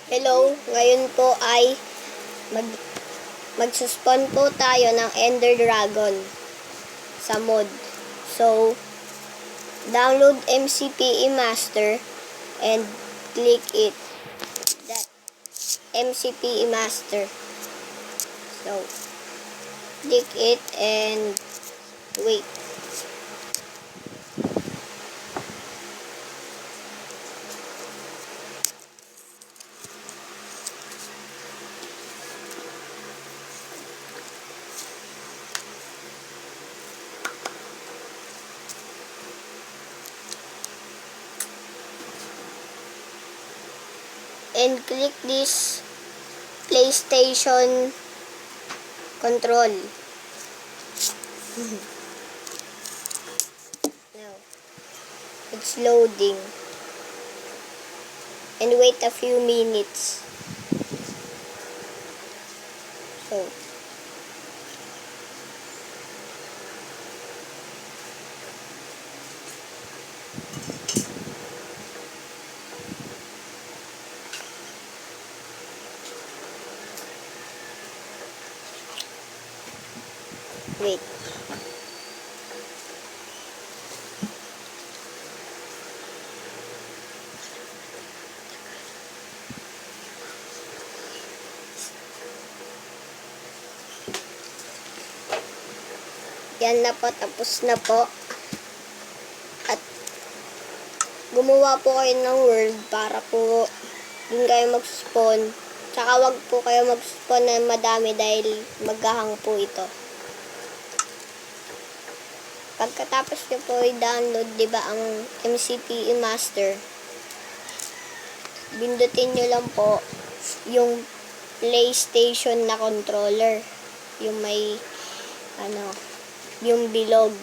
Hello, ngayon po ay magsuspawn po tayo ng Ender Dragon sa mod. So, download MCPE Master and click it. That MCPE Master. So, click it and wait. And click this PlayStation control. Now, it's loading. And wait a few minutes. So, wait. Yan na po, tapos na po. At gumawa po kayo ng world para po dun kayo mag-spawn. Tsaka wag po kayo mag-spawn na madami dahil maghahang po ito. Pagkatapos nyo po i-download, diba, ang MCPE Master, bindutin nyo lang po yung PlayStation na controller. Yung may, yung bilog.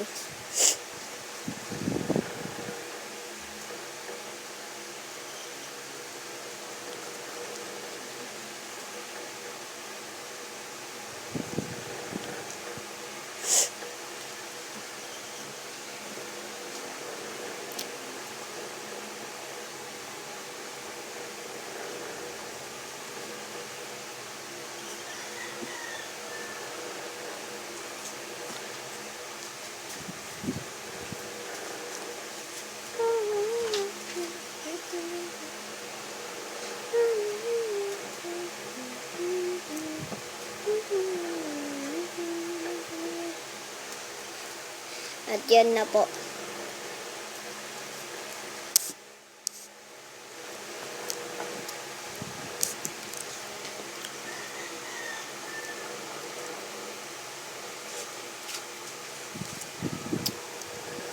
At yan na po.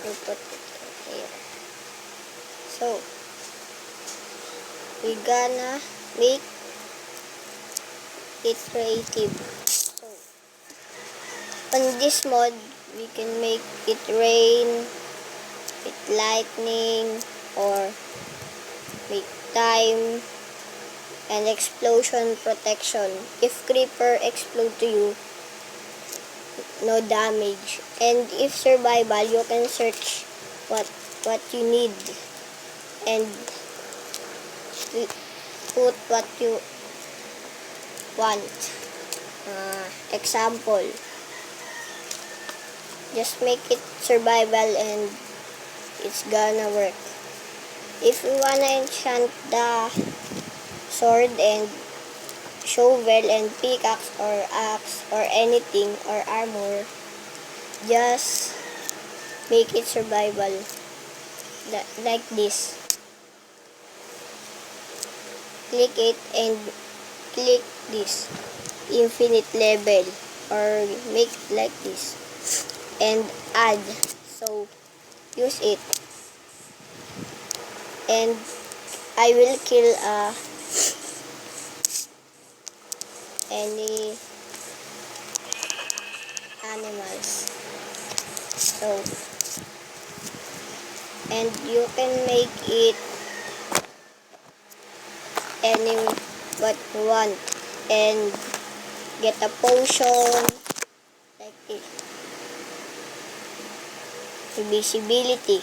I put it here. So, we gonna make it creative. So, on this mod, we can make it rain, with lightning, or make time, and explosion protection. If creeper explode to you, no damage. And if survival, you can search what you need and put what you want. Example, just make it survival and it's gonna work. If you wanna enchant the sword and shovel and pickaxe or axe or anything or armor, just make it survival like this. Click it and click this infinite level or make it like this and add. So use it and I will kill any animals. So, and you can make it any what you want and get a potion like this. Invisibility.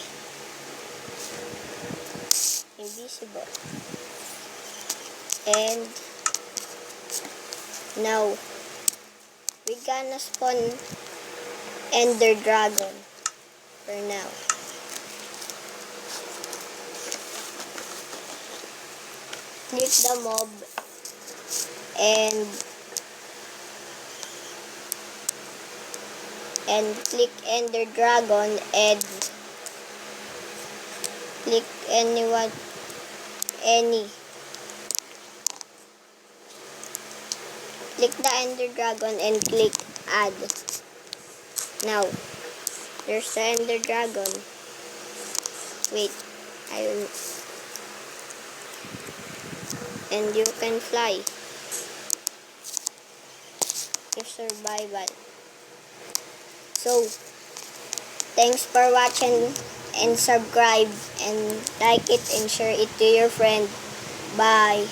Invisible. And now we gonna spawn Ender Dragon for now. Click the mob and click Ender Dragon and click any. Click the Ender Dragon and click add. Now, there's the Ender Dragon. Wait, and you can fly. It's survival. So, thanks for watching and subscribe and like it and share it to your friend. Bye.